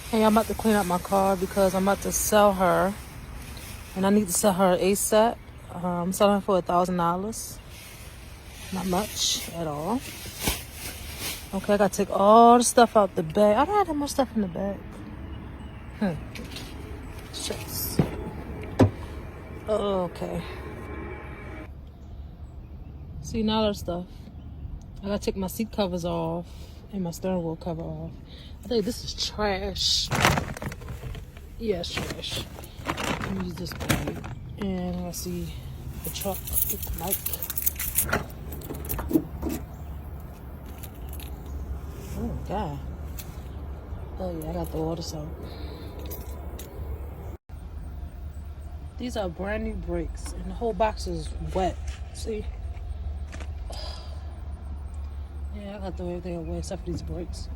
Hey, I'm about to clean up my car because I'm about to sell her, and I need to sell her ASAP. I'm selling her for $1,000. Not much at all. Okay, I gotta take all the stuff out the bag. I don't have that much stuff in the bag. Shucks. Okay. See, now that stuff. I gotta take my seat covers off and my steering wheel cover off. I think this is trash. Yeah, it's trash. Let me use this bag. And I see the truck with the mic. Oh, God. Oh, yeah, I got the water out. These are brand new brakes, and the whole box is wet. See? Yeah, I got to throw everything away except for these brakes.